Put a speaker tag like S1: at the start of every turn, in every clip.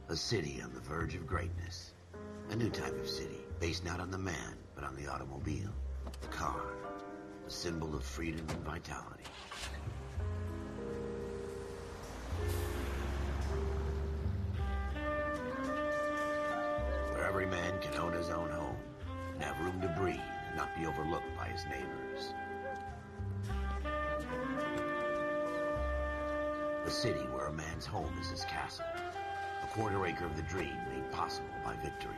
S1: A city on the verge of greatness. A new type of city, based not on the man, but on the automobile. The car. The symbol of freedom and vitality. Where every man can own his own home, and have room to breathe, and not be overlooked by his neighbors. A city where a man's home is his castle. A quarter acre of the dream made possible by victory.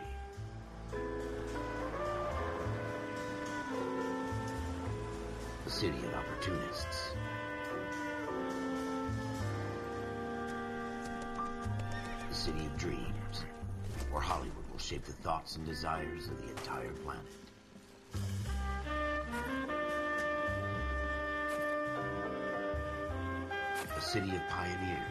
S1: A city of opportunists. A city of dreams, where Hollywood will shape the thoughts and desires of the entire planet. A city of pioneers.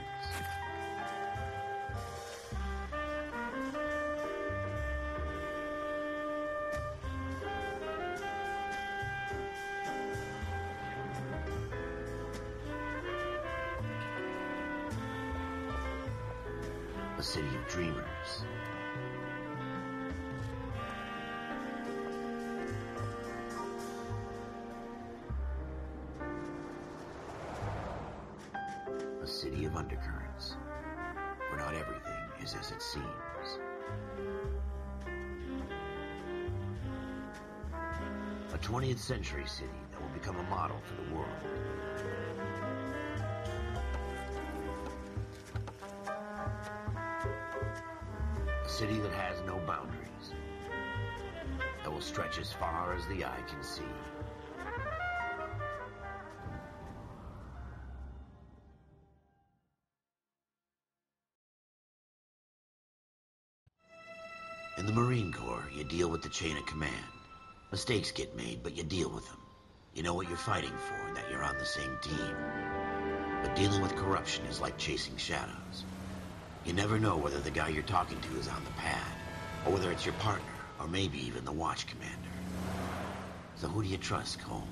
S1: A city of dreamers. A city of undercurrents, where not everything is as it seems. A 20th century city that will become a model for the world. A city that has no boundaries, that will stretch as far as the eye can see. In the Marine Corps, you deal with the chain of command. Mistakes get made, but you deal with them. You know what you're fighting for, and that you're on the same team. But dealing with corruption is like chasing shadows. You never know whether the guy you're talking to is on the pad, or whether it's your partner, or maybe even the watch commander. So who do you trust, Cole?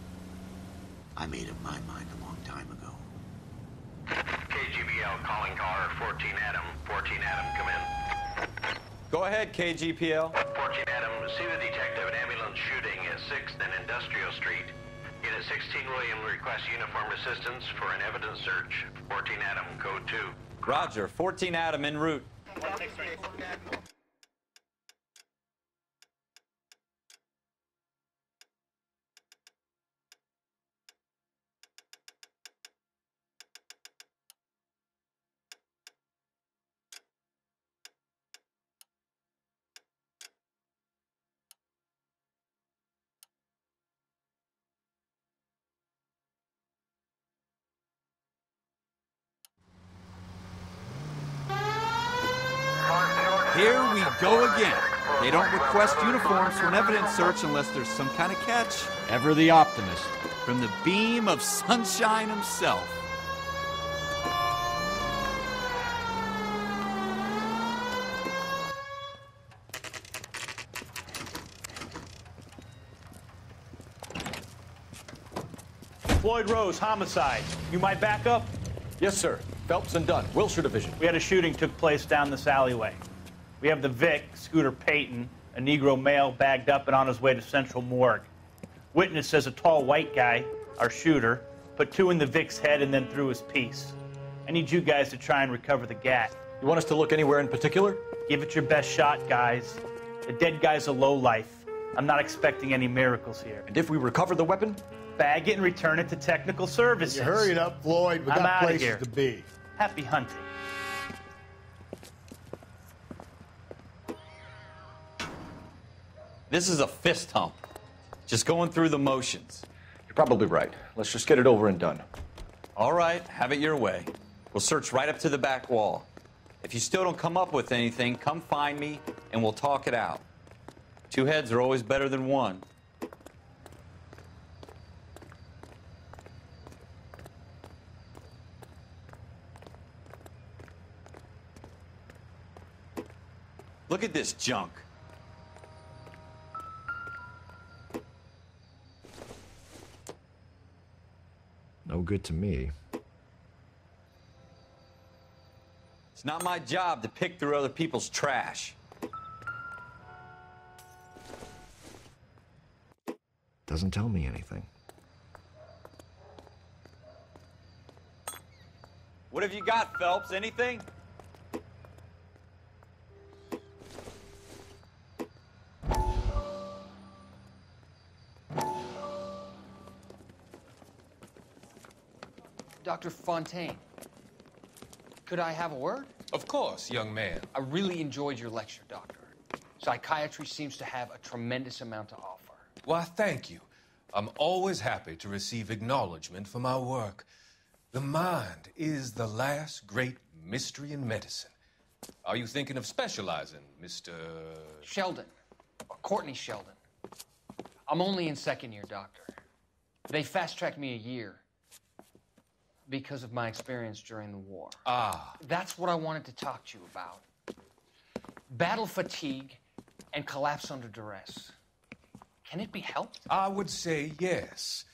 S1: I made up my mind a long time ago.
S2: KGBL calling caller 14 Adam. 14 Adam, come in.
S3: Go ahead, KGPL.
S2: 14 Adam, see the detective, an ambulance shooting at 6th and Industrial Street. Unit 16 William requests uniformed assistance for an evidence search. 14 Adam, code 2.
S3: Roger, 14 Adam en route. Here we go again. They don't request uniforms for an evidence search unless there's some kind of catch. Ever the optimist. From the beam of sunshine himself.
S4: Floyd Rose, homicide. You might back up?
S5: Yes, sir. Phelps and Dunn, Wilshire Division.
S4: We had a shooting took place down this alleyway. We have the Vic, Scooter Payton, a Negro male bagged up and on his way to Central Morgue. Witness says a tall white guy, our shooter, put 2 in the Vic's head and then threw his piece. I need you guys to try and recover the gat.
S5: You want us to look anywhere in particular?
S4: Give it your best shot, guys. The dead guy's a lowlife. I'm not expecting any miracles here.
S5: And if we recover the weapon?
S4: Bag it and return it to technical services.
S6: You hurried up, Floyd. We
S4: I'm
S6: got
S4: outta
S6: places
S4: here.
S6: to be.
S4: Happy hunting.
S3: This is a fist hump. Just going through the motions.
S5: You're probably right. Let's just get it over and done.
S3: All right, have it your way. We'll search right up to the back wall. If you still don't come up with anything, come find me and we'll talk it out. 2 heads are always better than 1. Look at this junk.
S7: No good to me.
S3: It's not my job to pick through other people's trash.
S5: Doesn't tell me anything.
S3: What have you got, Phelps? Anything?
S6: Dr. Fontaine, could I have a word?
S7: Of course, young man.
S6: I really enjoyed your lecture, Doctor. Psychiatry seems to have a tremendous amount to offer.
S7: Why, thank you. I'm always happy to receive acknowledgement for my work. The mind is the last great mystery in medicine. Are you thinking of specializing, Mr.
S6: Sheldon, or Courtney Sheldon. I'm only in second year, Doctor. They fast-tracked me a year because of my experience during the war.
S7: Ah.
S6: That's what I wanted to talk to you about. Battle fatigue and collapse under duress. Can it be helped?
S7: I would say yes,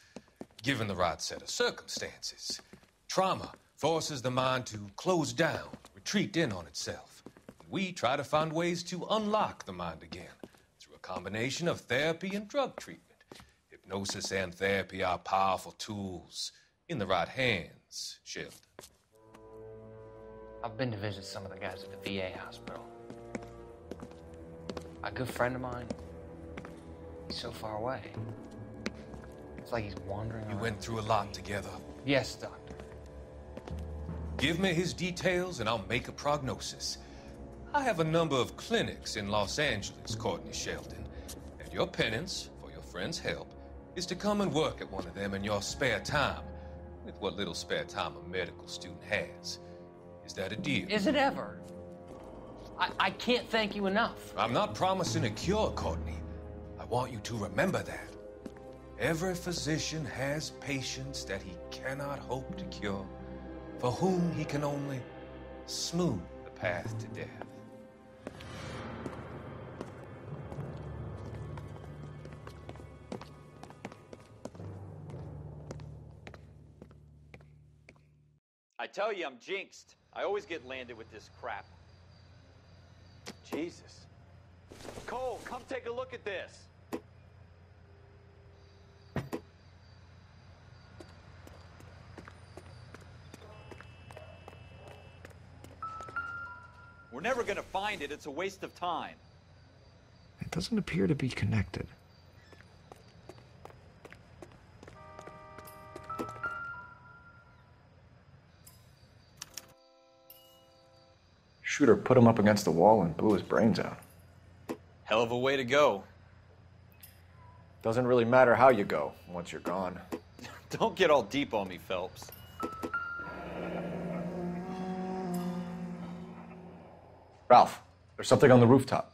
S7: given the right set of circumstances. Trauma forces the mind to close down, retreat in on itself. We try to find ways to unlock the mind again through a combination of therapy and drug treatment. Hypnosis and therapy are powerful tools in the right hands, Sheldon.
S6: I've been to visit some of the guys at the VA hospital. A good friend of mine, he's so far away. It's like he's wandering
S7: You
S6: around.
S7: went through a lot together.
S6: Yes, Doctor.
S7: Give me his details and I'll make a prognosis. I have a number of clinics in Los Angeles, Courtney Sheldon, and your penance for your friend's help is to come and work at one of them in your spare time, with what little spare time a medical student has. Is that a deal?
S6: Is it ever? I can't thank you enough.
S7: I'm not promising a cure, Courtney. I want you to remember that. Every physician has patients that he cannot hope to cure, for whom he can only smooth the path to death.
S3: I tell you, I'm jinxed. I always get landed with this crap. Jesus. Cole, come take a look at this. We're never gonna find it. It's a waste of time.
S5: It doesn't appear to be connected. Shooter put him up against the wall and blew his brains out.
S3: Hell of a way to go.
S5: Doesn't really matter how you go once you're gone.
S3: Don't get all deep on me, Phelps.
S5: Ralph, there's something on the rooftop.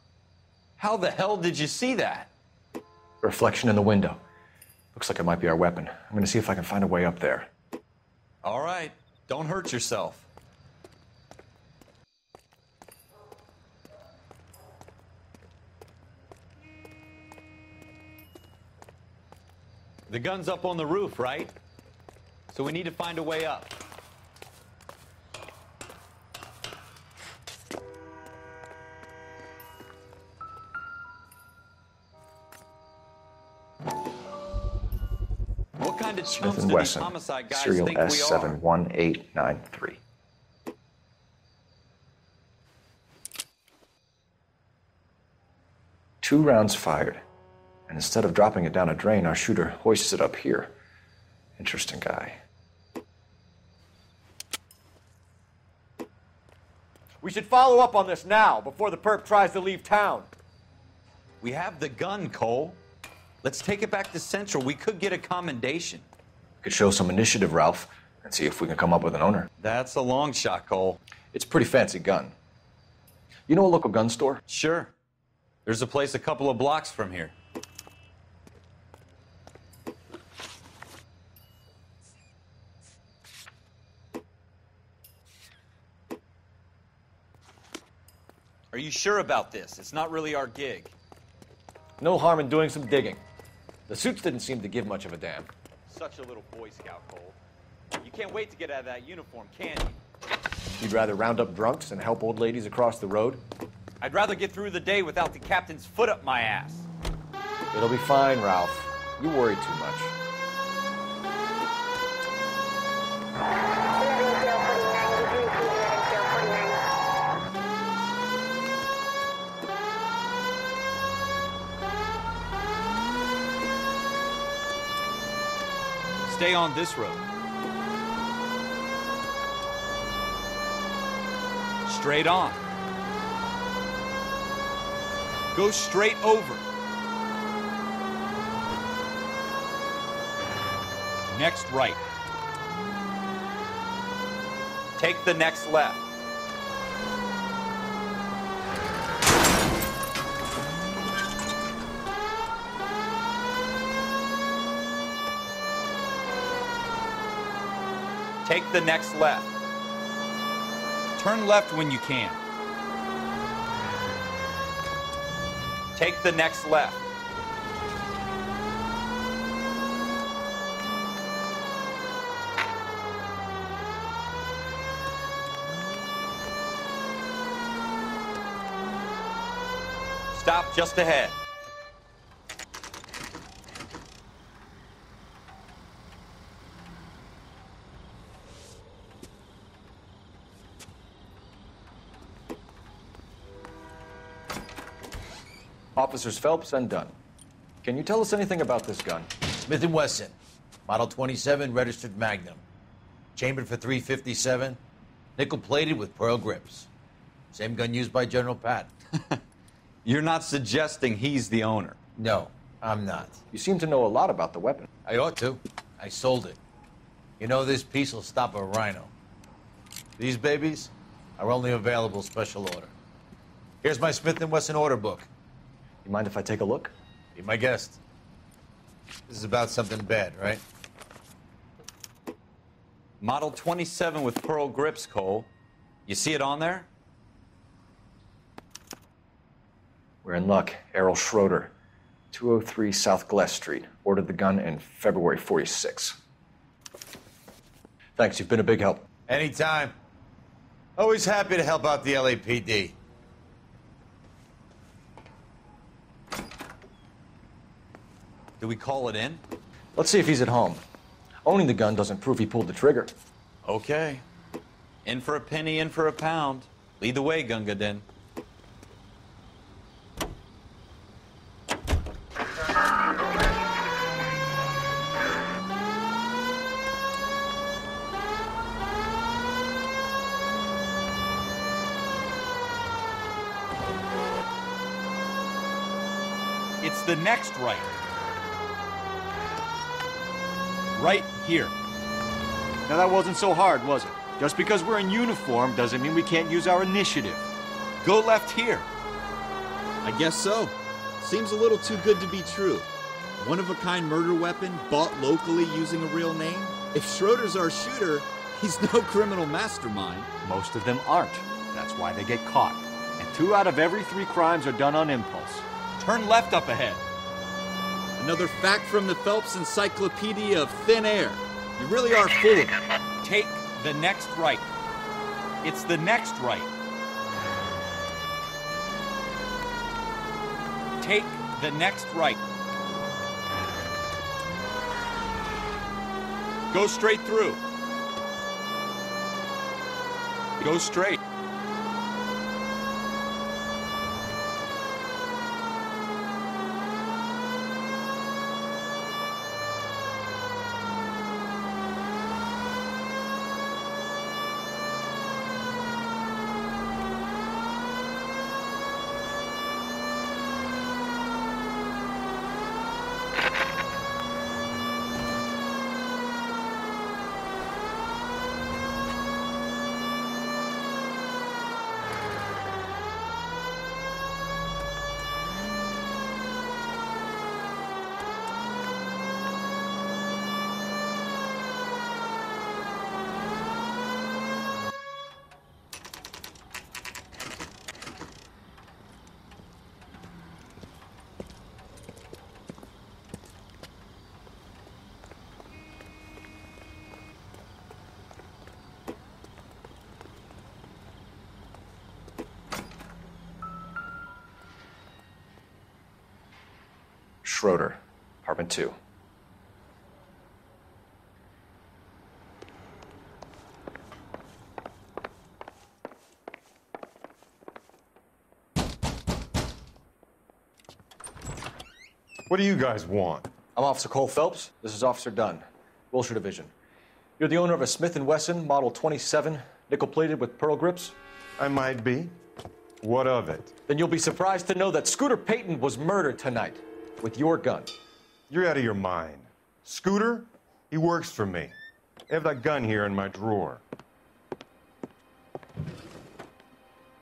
S3: How the hell did you see that?
S5: A reflection in the window. Looks like it might be our weapon. I'm gonna see if I can find a way up there.
S3: All right. Don't hurt yourself. The gun's up on the roof, right? So we need to find a way up. What kind of
S5: Smith
S3: chumps
S5: and
S3: do these
S5: Wesson,
S3: homicide guys
S5: serial
S3: think we are?
S5: S71893. 2 rounds fired, and instead of dropping it down a drain, our shooter hoists it up here. Interesting guy.
S8: We should follow up on this now, before the perp tries to leave town.
S3: We have the gun, Cole. Let's take it back to Central. We could get a commendation.
S5: Could show some initiative, Ralph, and see if we can come up with an owner.
S3: That's a long shot, Cole.
S5: It's a pretty fancy gun. You know a local gun store?
S3: Sure. There's a place a couple of blocks from here. Are you sure about this? It's not really our gig.
S8: No harm in doing some digging. The suits didn't seem to give much of a damn.
S3: Such a little Boy Scout, Cole. You can't wait to get out of that uniform, can you?
S5: You'd rather round up drunks and help old ladies across the road?
S3: I'd rather get through the day without the captain's foot up my ass.
S5: It'll be fine, Ralph. You worry too much.
S3: Stay on this road. Straight on. Go straight over. Next right. Take the next left. Take the next left. Turn left when you can. Take the next left. Stop just ahead.
S5: Officers Phelps and Dunn. Can you tell us anything about this gun?
S9: Smith & Wesson, Model 27, registered Magnum. Chambered for .357, nickel-plated with pearl grips. Same gun used by General Patton.
S3: You're not suggesting he's the owner?
S9: No, I'm not.
S5: You seem to know a lot about the weapon.
S9: I ought to. I sold it. You know, this piece will stop a rhino. These babies are only available special order. Here's my Smith & Wesson order book.
S5: You mind if I take a look?
S9: Be my guest. This is about something bad, right?
S3: Model 27 with pearl grips, Cole. You see it on there?
S5: We're in luck. Errol Schroeder, 203 South Glass Street. Ordered the gun in February '46. Thanks, you've been a big help.
S9: Anytime. Always happy to help out the LAPD.
S3: Do we call it in?
S5: Let's see if he's at home. Owning the gun doesn't prove he pulled the trigger.
S3: Okay. In for a penny, in for a pound. Lead the way, Gunga Din. It's the next right. Right here.
S8: Now that wasn't so hard, was it? Just because we're in uniform doesn't mean we can't use our initiative.
S3: Go left here.
S10: I guess so. Seems a little too good to be true. One-of-a-kind murder weapon bought locally using a real name? If Schroeder's our shooter, he's no criminal mastermind.
S8: Most of them aren't. That's why they get caught. And 2 out of every 3 crimes are done on impulse.
S3: Turn left up ahead.
S10: Another fact from the Phelps Encyclopedia of Thin Air. You really are full of it.
S3: Take the next right. It's the next right. Take the next right. Go straight through. Go straight.
S5: Schroeder, apartment 2.
S8: What do you guys want?
S5: I'm Officer Cole Phelps. This is Officer Dunn, Wilshire Division. You're the owner of a Smith & Wesson Model 27, nickel-plated with pearl grips?
S8: I might be. What of it?
S5: Then you'll be surprised to know that Scooter Payton was murdered tonight with your gun.
S8: You're out of your mind. Scooter? He works for me. I have that gun here in my drawer.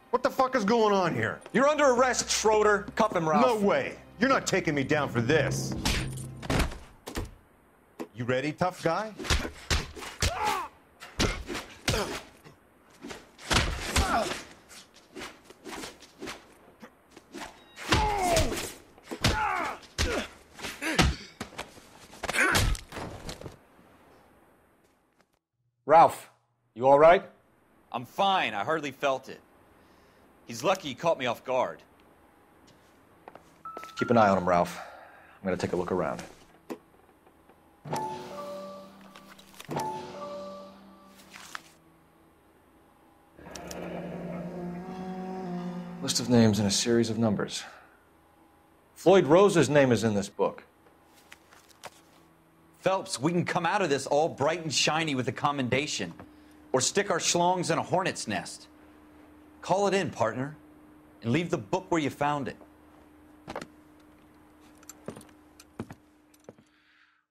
S8: What the fuck is going on here?
S5: You're under arrest, Schroeder. Cuff him, Ralph.
S8: No way. You're not taking me down for this. You ready, tough guy?
S5: Ralph, you all right?
S3: I'm fine. I hardly felt it. He's lucky he caught me off guard.
S5: Keep an eye on him, Ralph. I'm gonna take a look around. List of names and a series of numbers. Floyd Rose's name is in this book.
S3: Phelps, we can come out of this all bright and shiny with a commendation. Or stick our schlongs in a hornet's nest. Call it in, partner. And leave the book where you found it.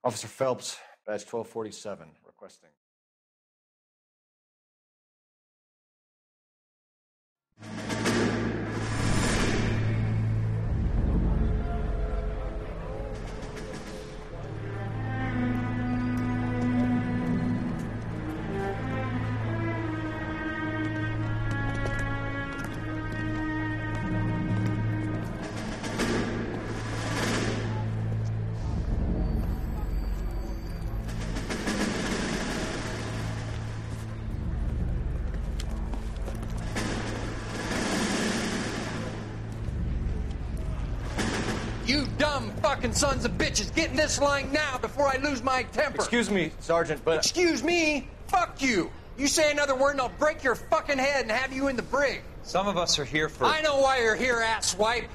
S5: Officer Phelps, badge 1247, requesting.
S6: You dumb fucking sons of bitches, get in this line now before I lose my temper.
S5: Excuse me, Sergeant, but...
S6: Excuse me? Fuck you. You say another word and I'll break your fucking head and have you in the brig.
S3: Some of us are here for...
S6: I know why you're here, asswipe.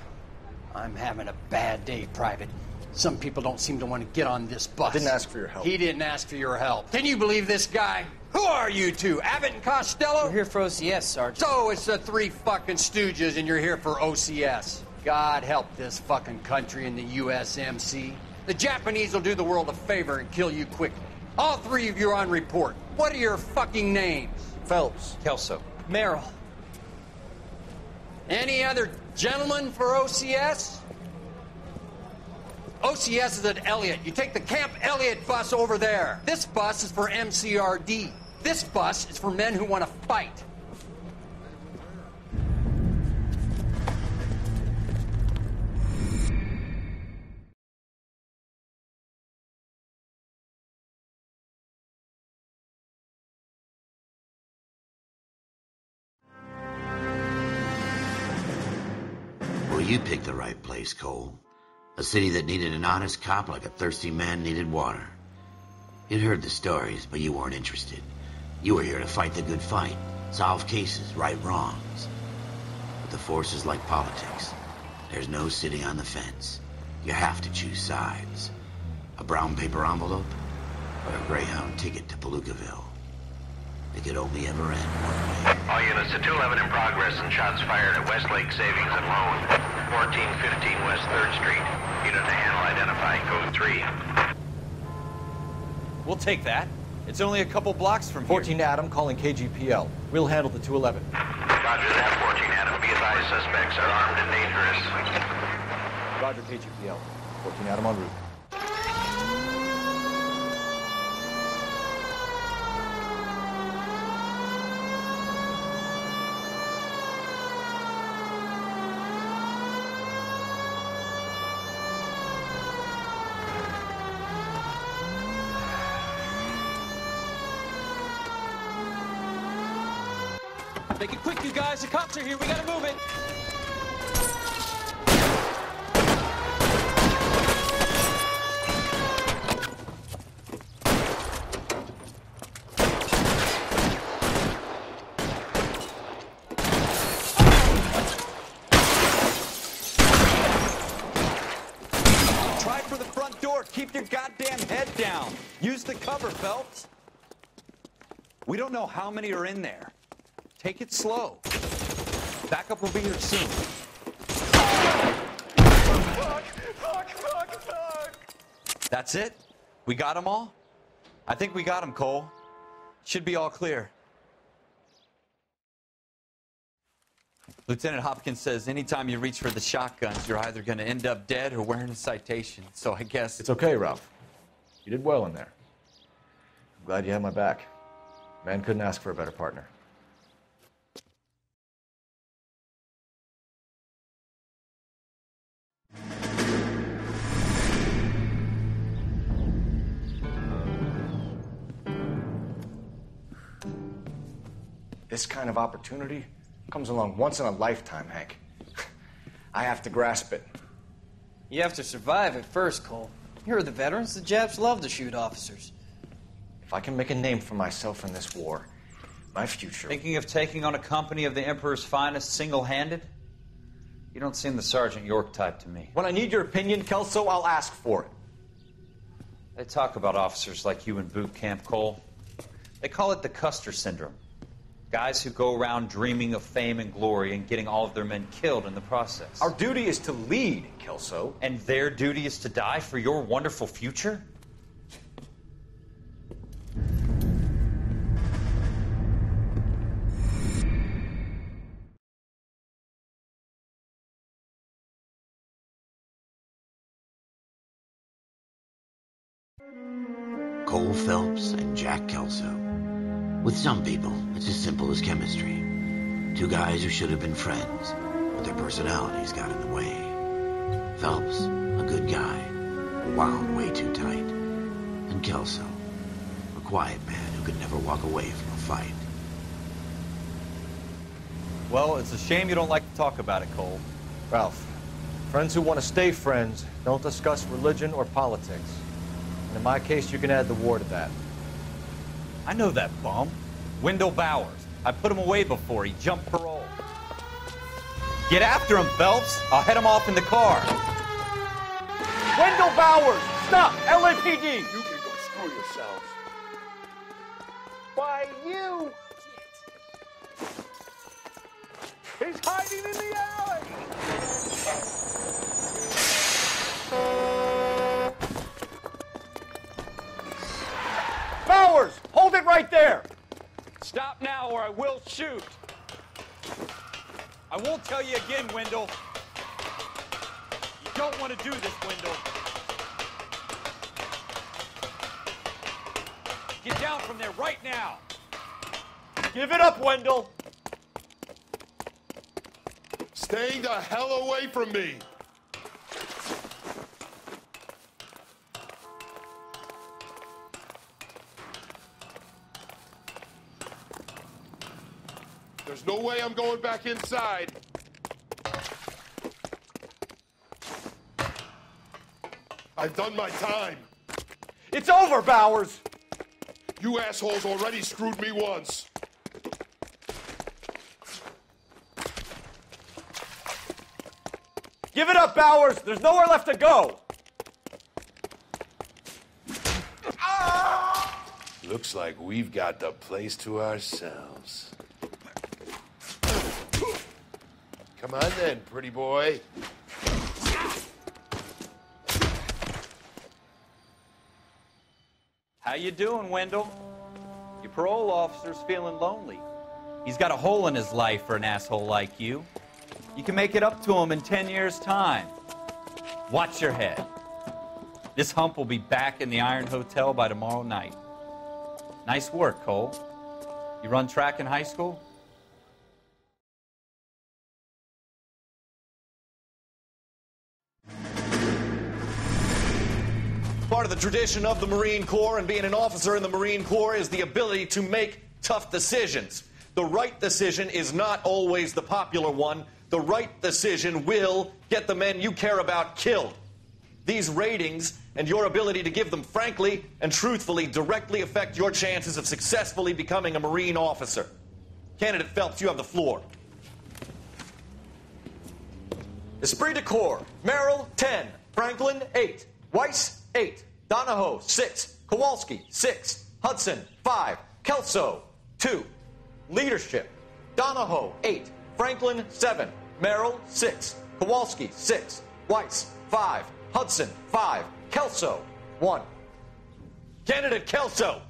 S6: I'm having a bad day, Private. Some people don't seem to want to get on this bus.
S5: I didn't ask for your help.
S6: He didn't ask for your help. Can you believe this guy? Who are you two? Abbott and Costello?
S11: We're here for OCS, Sergeant.
S6: So it's the three fucking stooges and you're here for OCS. God help this fucking country and the USMC. The Japanese will do the world a favor and kill you quickly. All three of you are on report. What are your fucking names?
S5: Phelps.
S3: Kelso.
S11: Merrill.
S6: Any other gentlemen for OCS? OCS is at Elliott. You take the Camp Elliott bus over there. This bus is for MCRD. This bus is for men who want to fight.
S1: Well, you picked the right place, Cole. A city that needed an honest cop like a thirsty man needed water. You'd heard the stories, but you weren't interested. You were here to fight the good fight, solve cases, right wrongs. But the force is like politics. There's no sitting on the fence. You have to choose sides. A brown paper envelope or a Greyhound ticket to Palookaville. It could only ever end one way.
S2: All units to 211 in progress and shots fired at Westlake Savings and Loan, 1415 West 3rd Street. Unit to handle identifying code 3.
S3: We'll take that. It's only a couple blocks from here.
S5: 14 Adam calling KGPL. We'll handle the 211.
S2: Roger that, 14 Adam. Be advised, suspects are armed and dangerous.
S5: Roger, KGPL. 14 Adam en route.
S11: Make it quick, you guys. The cops are here. We gotta move it.
S3: door. Keep your goddamn head down. Use the cover, Phelps. We don't know how many are in there. Take it slow. Backup will be here soon.
S12: Fuck!
S3: That's it? We got them all? I think we got them, Cole. Should be all clear. Lieutenant Hopkins says anytime you reach for the shotguns, you're either going to end up dead or wearing a citation. So I guess...
S5: It's okay, Ralph. You did well in there. I'm glad you had my back. Man couldn't ask for a better partner. This kind of opportunity comes along once in a lifetime, Hank. I have to grasp it.
S11: You have to survive it first, Cole. Here are the veterans. The Japs love to shoot officers.
S5: If I can make a name for myself in this war, my future...
S9: Thinking of taking on a company of the Emperor's finest single-handed? You don't seem the Sergeant York type to me.
S5: When I need your opinion, Kelso, I'll ask for it.
S9: They talk about officers like you in boot camp, Cole. They call it the Custer syndrome. Guys who go around dreaming of fame and glory and getting all of their men killed in the process.
S5: Our duty is to lead, Kelso.
S9: And their duty is to die for your wonderful future?
S1: Cole Phelps and Jack Kelso. With some people, it's as simple as chemistry. Two guys who should have been friends, but their personalities got in the way. Phelps, a good guy, wound way too tight. And Kelso, a quiet man who could never walk away from a fight.
S3: Well, it's a shame you don't like to talk about it, Cole.
S5: Ralph, friends who want to stay friends don't discuss religion or politics. And in my case, you can add the war to that.
S3: I know that bum. Wendell Bowers. I put him away before he jumped parole. Get after him, Phelps. I'll head him off in the car.
S12: Wendell Bowers! Stop! LAPD! You can go screw yourselves. Why, you! He's hiding in the alley! Bowers! Hold it right there! Stop now or I will shoot!
S3: I won't tell you again, Wendell. You don't want to do this, Wendell. Get down from there right now.
S12: Give it up, Wendell!
S13: Stay the hell away from me! There's no way I'm going back inside. I've done my time.
S12: It's over, Bowers!
S13: You assholes already screwed me once.
S12: Give it up, Bowers! There's nowhere left to go!
S13: Looks like we've got the place to ourselves. Come on then, pretty boy.
S3: How you doing, Wendell? Your parole officer's feeling lonely. He's got a hole in his life for an asshole like you. You can make it up to him in 10 years' time. Watch your head. This hump will be back in the Iron Hotel by tomorrow night. Nice work, Cole. You run track in high school?
S14: Part of the tradition of the Marine Corps and being an officer in the Marine Corps is the ability to make tough decisions. The right decision is not always the popular one. The right decision will get the men you care about killed. These ratings and your ability to give them frankly and truthfully directly affect your chances of successfully becoming a Marine officer. Candidate Phelps, you have the floor. Esprit de Corps, Merrill, 10. Franklin, 8. Weiss, 8. Donahoe, 6. Kowalski, 6. Hudson, 5. Kelso, 2. Leadership, Donahoe, 8. Franklin, 7. Merrill, 6. Kowalski, 6. Weiss, 5. Hudson, 5. Kelso, 1. Candidate Kelso!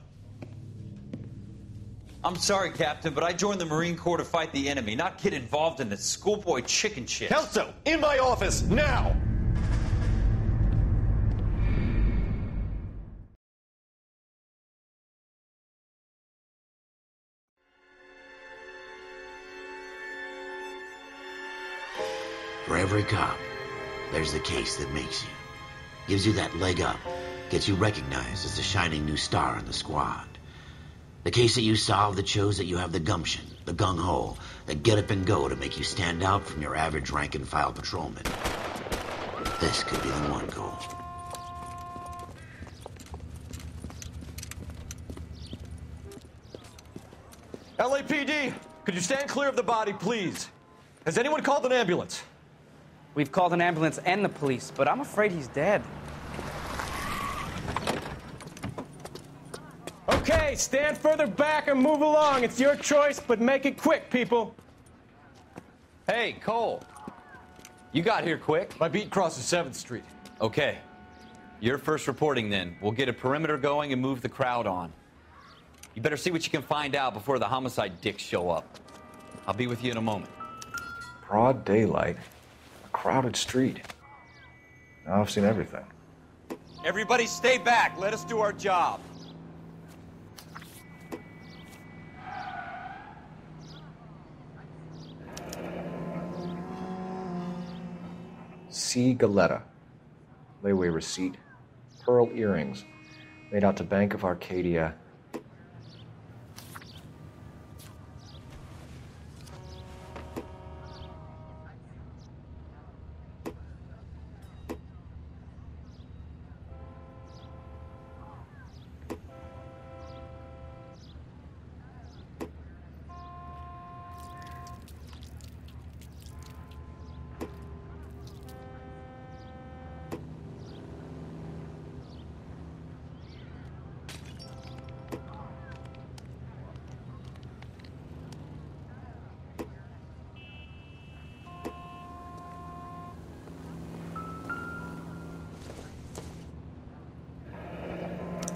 S9: I'm sorry, Captain, but I joined the Marine Corps to fight the enemy, not get involved in this schoolboy chicken shit.
S14: Kelso, in my office, now!
S1: For every cop, there's the case that makes you. Gives you that leg up, gets you recognized as the shining new star in the squad. The case that you solve that shows that you have the gumption, the gung-ho, the get up and go to make you stand out from your average rank-and-file patrolman. This could be the one, Cole.
S14: LAPD, could you stand clear of the body, please? Has anyone called an ambulance?
S15: We've called an ambulance and the police, but I'm afraid he's dead.
S12: Okay, stand further back or move along. It's your choice, but make it quick, people.
S3: Hey, Cole. You got here quick.
S14: My beat crosses 7th Street.
S3: Okay. You're first reporting then. We'll get a perimeter going and move the crowd on. You better see what you can find out before the homicide dicks show up. I'll be with you in a moment.
S5: Broad daylight, a crowded street. Now I've seen everything.
S3: Everybody stay back. Let us do our job.
S5: C. Galetta. Layaway receipt. Pearl earrings. Made out to Bank of Arcadia.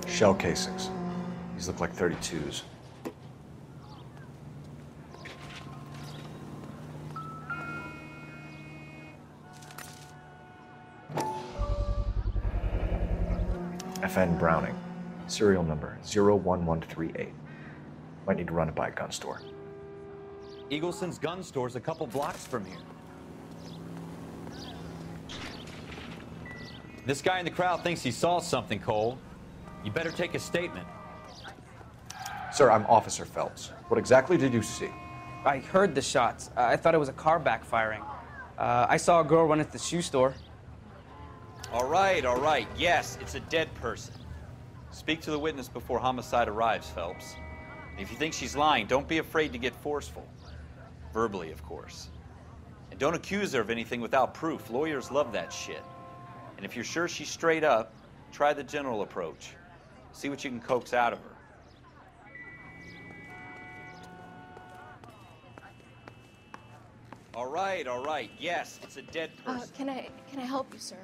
S5: Shell casings. These look like 32s. FN Browning. Serial number 01138. Might need to run it by a gun store.
S3: Eagleson's gun store's a couple blocks from here. This guy in the crowd thinks he saw something, Cole. You better take a statement.
S5: Sir, I'm Officer Phelps. What exactly did you see?
S15: I heard the shots. I thought it was a car backfiring. I saw a girl run at the shoe store.
S3: All right. Yes, it's a dead person. Speak to the witness before homicide arrives, Phelps. And if you think she's lying, don't be afraid to get forceful. Verbally, of course. And don't accuse her of anything without proof. Lawyers love that shit. And if you're sure she's straight up, try the general approach. See what you can coax out of her. All right. Yes, it's a dead person.
S16: Can I help you, sir?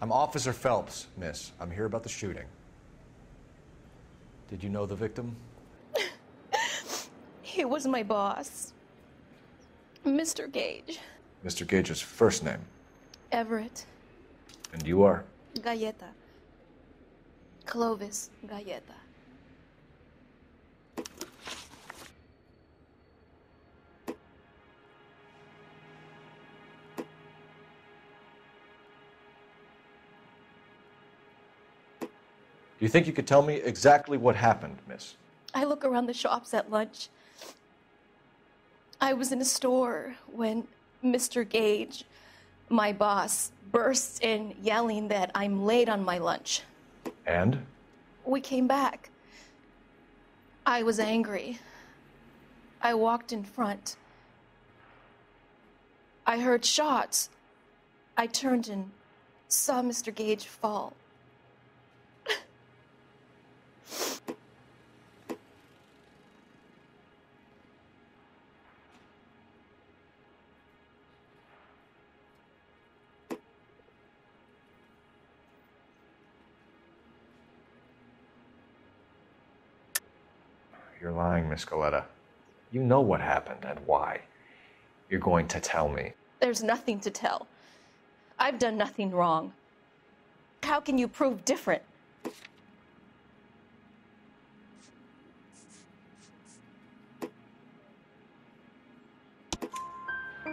S14: I'm Officer Phelps, miss. I'm here about the shooting. Did you know the victim?
S16: He was my boss, Mr. Gage.
S5: Mr. Gage's first name.
S16: Everett.
S5: And you are?
S16: Galleta. Clovis Galleta.
S14: Do you think you could tell me exactly what happened, miss?
S16: I look around the shops at lunch. I was in a store when Mr. Gage, my boss, bursts in yelling that I'm late on my lunch.
S5: And?
S16: We came back. I was angry. I walked in front. I heard shots. I turned and saw Mr. Gage fall.
S5: You're lying, Miss Galetta. You know what happened and why. You're going to tell me.
S16: There's nothing to tell. I've done nothing wrong. How can you prove different?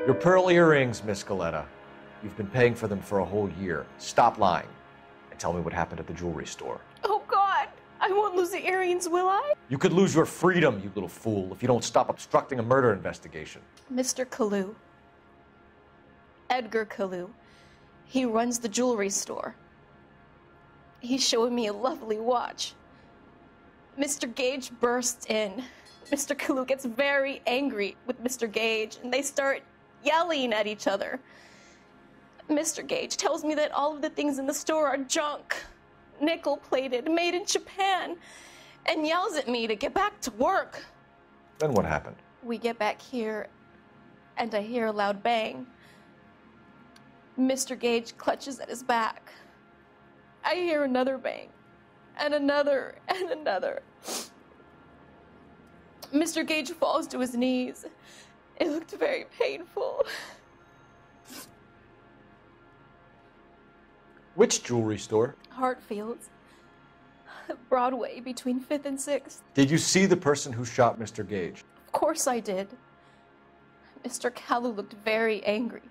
S5: Your pearl earrings, Miss Galetta. You've been paying for them for a whole year. Stop lying and tell me what happened at the jewelry store.
S16: Oh, God. I won't lose the earrings, will I?
S5: You could lose your freedom, you little fool, if you don't stop obstructing a murder investigation.
S16: Mr. Kalu. Edgar Kalu. He runs the jewelry store. He's showing me a lovely watch. Mr. Gage bursts in. Mr. Kalu gets very angry with Mr. Gage, and they start yelling at each other. Mr. Gage tells me that all of the things in the store are junk, nickel-plated, made in Japan, and yells at me to get back to work.
S5: Then what happened?
S16: We get back here, and I hear a loud bang. Mr. Gage clutches at his back. I hear another bang, and another, and another. Mr. Gage falls to his knees. It looked very painful.
S5: Which jewelry store?
S16: Hartfield's. Broadway, between 5th and 6th.
S5: Did you see the person who shot Mr. Gage?
S16: Of course I did. Mr. Kalu looked very angry.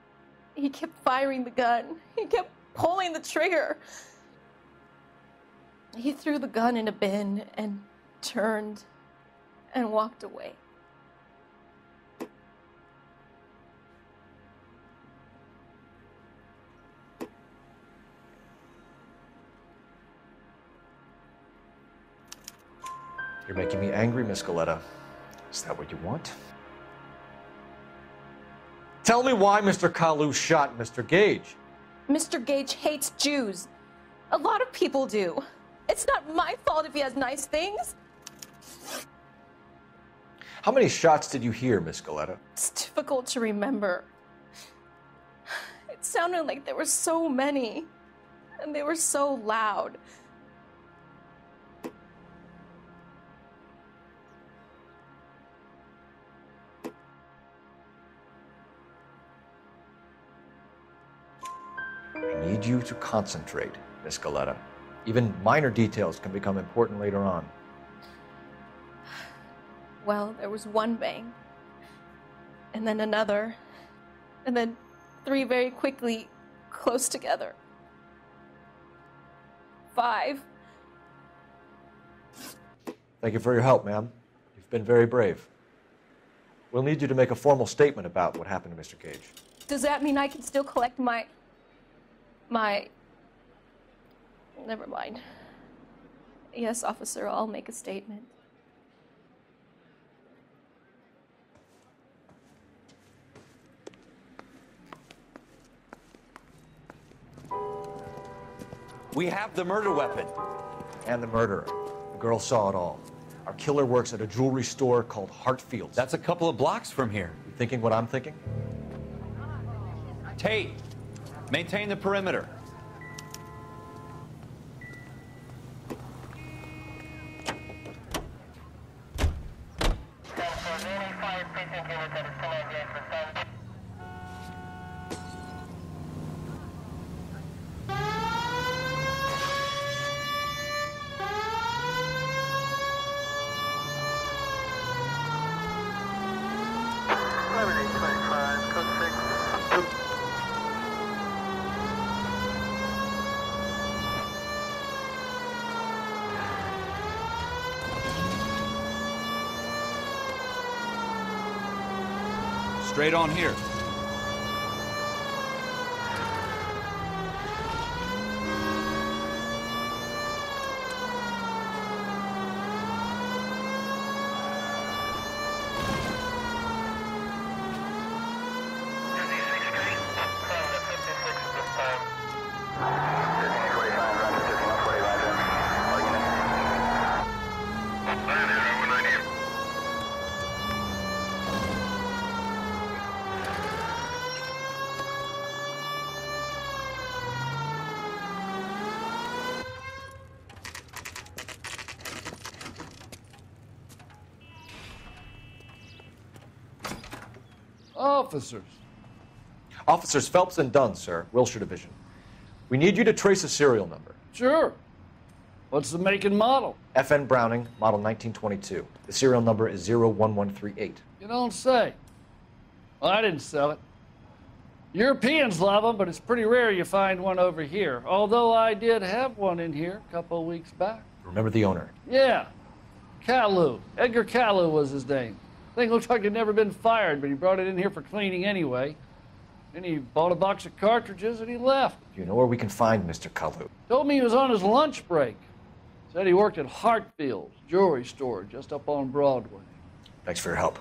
S16: He kept firing the gun. He kept pulling the trigger. He threw the gun in a bin and turned and walked away.
S5: You're making me angry, Miss Galetta. Is that what you want? Tell me why Mr. Kalu shot Mr. Gage.
S16: Mr. Gage hates Jews. A lot of people do. It's not my fault if he has nice things.
S5: How many shots did you hear, Miss Galetta?
S16: It's difficult to remember. It sounded like there were so many, and they were so loud.
S5: I need you to concentrate, Miss Galetta. Even minor details can become important later on.
S16: Well, there was one bang, and then another, and then 3 very quickly, close together. 5.
S5: Thank you for your help, ma'am. You've been very brave. We'll need you to make a formal statement about what happened to Mr. Gage.
S16: Does that mean I can still collect my... Never mind. Yes, officer, I'll make a statement.
S3: We have the murder weapon.
S5: And the murderer. The girl saw it all. Our killer works at a jewelry store called Hartfield's.
S3: That's a couple of blocks from here.
S5: You thinking what I'm thinking?
S3: Tate, maintain the perimeter. Straight on here.
S17: Officers.
S5: Officers Phelps and Dunn, sir, Wilshire Division. We need you to trace a serial number.
S17: Sure. What's the make and model?
S5: FN Browning, model 1922. The serial number is 01138.
S17: You don't say. Well, I didn't sell it. Europeans love them, but it's pretty rare you find one over here. Although I did have one in here a couple of weeks back.
S5: Remember the owner?
S17: Yeah. Kalu. Edgar Kalu was his name. Thing looked like he'd never been fired, but he brought it in here for cleaning anyway. Then he bought a box of cartridges and he left.
S5: Do you know where we can find Mr. Kalu?
S17: Told me he was on his lunch break. Said he worked at Hartfield's jewelry store just up on Broadway.
S5: Thanks for your help.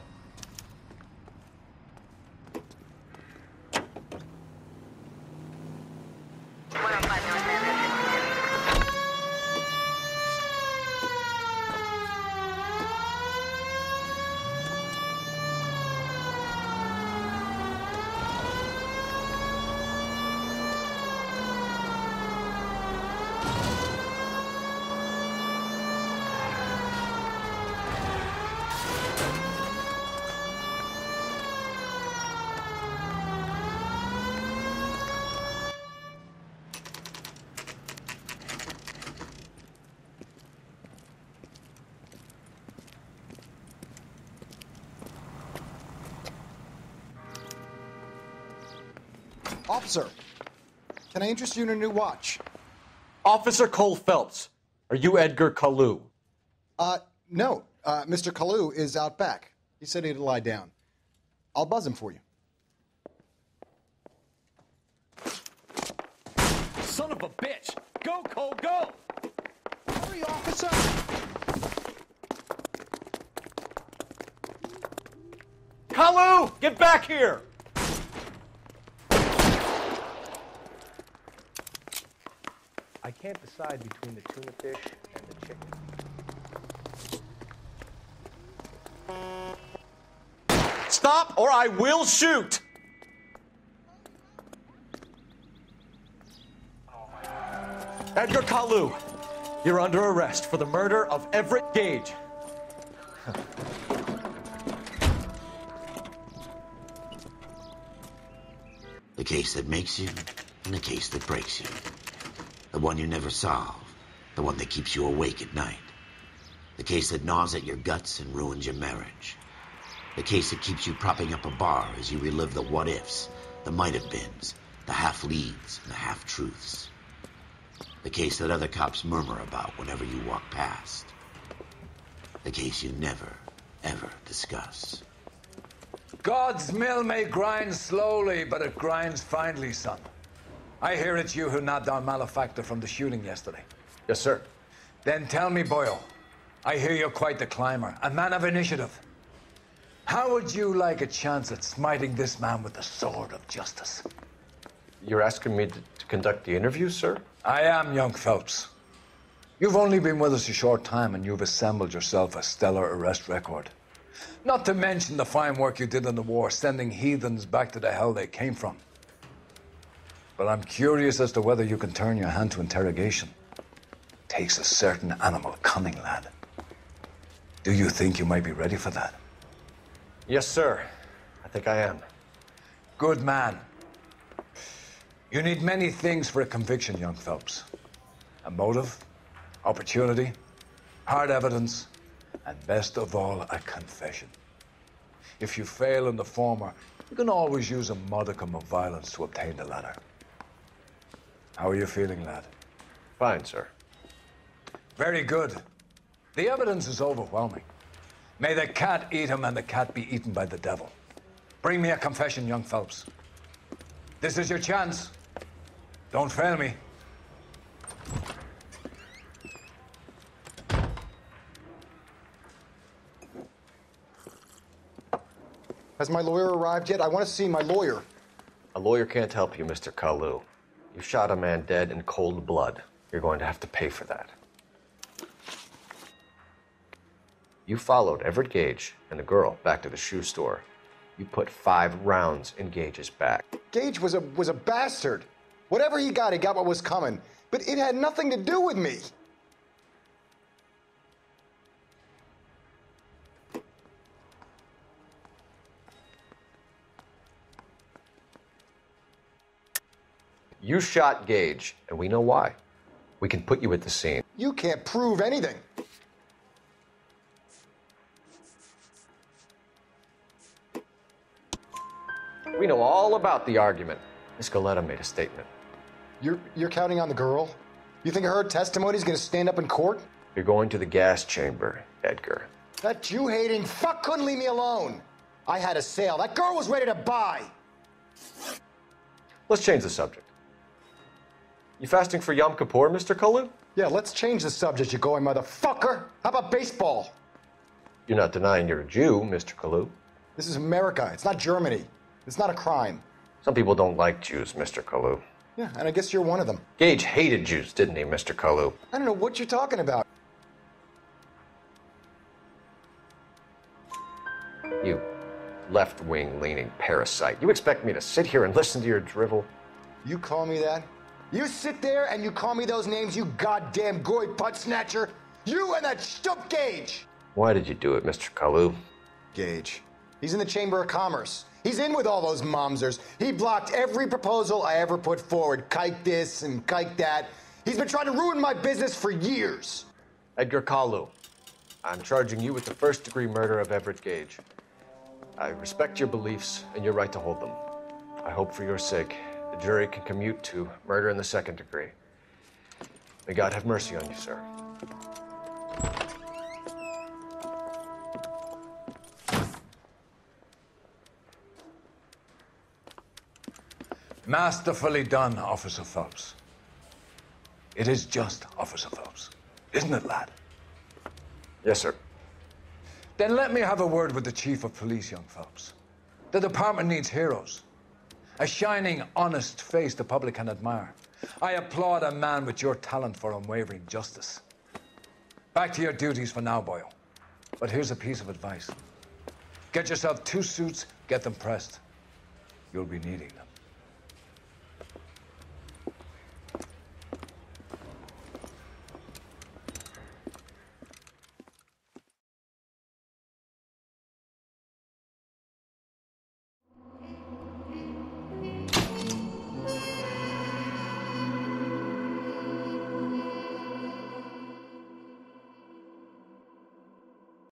S18: Officer, can I interest you in a new watch?
S5: Officer Cole Phelps, are you Edgar Kalu?
S18: No. Mr. Kalu is out back. He said he'd lie down. I'll buzz him for you.
S4: Son of a bitch! Go, Cole, go!
S18: Hurry, officer!
S3: Kalu! Get back here!
S19: I can't decide between the tuna fish and the chicken.
S14: Stop or I will shoot! Edgar Kalu, you're under arrest for the murder of Everett Gage.
S1: The case that makes you and the case that breaks you. The one you never solve. The one that keeps you awake at night. The case that gnaws at your guts and ruins your marriage. The case that keeps you propping up a bar as you relive the what-ifs, the might-have-beens, the half-leads, and the half-truths. The case that other cops murmur about whenever you walk past. The case you never, ever discuss.
S20: God's mill may grind slowly, but it grinds finely, son. I hear it's you who nabbed our malefactor from the shooting yesterday.
S5: Yes, sir.
S20: Then tell me, Boyle, I hear you're quite the climber, a man of initiative. How would you like a chance at smiting this man with the sword of justice?
S5: You're asking me to conduct the interview, sir?
S20: I am, young Phelps. You've only been with us a short time and you've assembled yourself a stellar arrest record. Not to mention the fine work you did in the war, sending heathens back to the hell they came from. But I'm curious as to whether you can turn your hand to interrogation. Takes a certain animal cunning, lad. Do you think you might be ready for that?
S5: Yes, sir. I think I am.
S20: Good man. You need many things for a conviction, young Phelps. A motive, opportunity, hard evidence, and best of all, a confession. If you fail in the former, you can always use a modicum of violence to obtain the latter. How are you feeling, lad?
S5: Fine, sir.
S20: Very good. The evidence is overwhelming. May the cat eat him and the cat be eaten by the devil. Bring me a confession, young Phelps. This is your chance. Don't fail me.
S18: Has my lawyer arrived yet? I want to see my lawyer.
S5: A lawyer can't help you, Mr. Kalu. You shot a man dead in cold blood. You're going to have to pay for that. You followed Everett Gage and the girl back to the shoe store. You put 5 rounds in Gage's back.
S18: Gage was a bastard. Whatever he got what was coming. But it had nothing to do with me.
S5: You shot Gage, and we know why. We can put you at the scene.
S18: You can't prove anything.
S5: We know all about the argument. Miss Goleta made a statement.
S18: You're counting on the girl? You think her testimony's gonna stand up in court?
S5: You're going to the gas chamber, Edgar.
S18: That Jew-hating fuck couldn't leave me alone. I had a sale. That girl was ready to buy.
S5: Let's change the subject. You fasting for Yom Kippur, Mr. Kalu?
S18: Yeah, let's change the subject, you going motherfucker. How about baseball?
S5: You're not denying you're a Jew, Mr. Kalu.
S18: This is America. It's not Germany. It's not a crime.
S5: Some people don't like Jews, Mr. Kalu.
S18: Yeah, and I guess you're one of them.
S5: Gage hated Jews, didn't he, Mr. Kalu?
S18: I don't know what you're talking about.
S5: You left-wing leaning parasite. You expect me to sit here and listen to your drivel?
S18: You call me that? You sit there and you call me those names, you goddamn goy putt snatcher? You and that stup Gage!
S5: Why did you do it, Mr. Kalu?
S18: Gage. He's in the Chamber of Commerce. He's in with all those momsers. He blocked every proposal I ever put forward. Kike this and kike that. He's been trying to ruin my business for years.
S5: Edgar Kalu, I'm charging you with the first-degree murder of Everett Gage. I respect your beliefs and your right to hold them. I hope for your sake the jury can commute to murder in the second degree. May God have mercy on you, sir.
S20: Masterfully done, Officer Phelps. It is just, Officer Phelps. Isn't it, lad?
S5: Yes, sir.
S20: Then let me have a word with the Chief of Police, young Phelps. The department needs heroes. A shining, honest face the public can admire. I applaud a man with your talent for unwavering justice. Back to your duties for now, boyo. But here's a piece of advice. Get yourself 2 suits, get them pressed. You'll be needing them.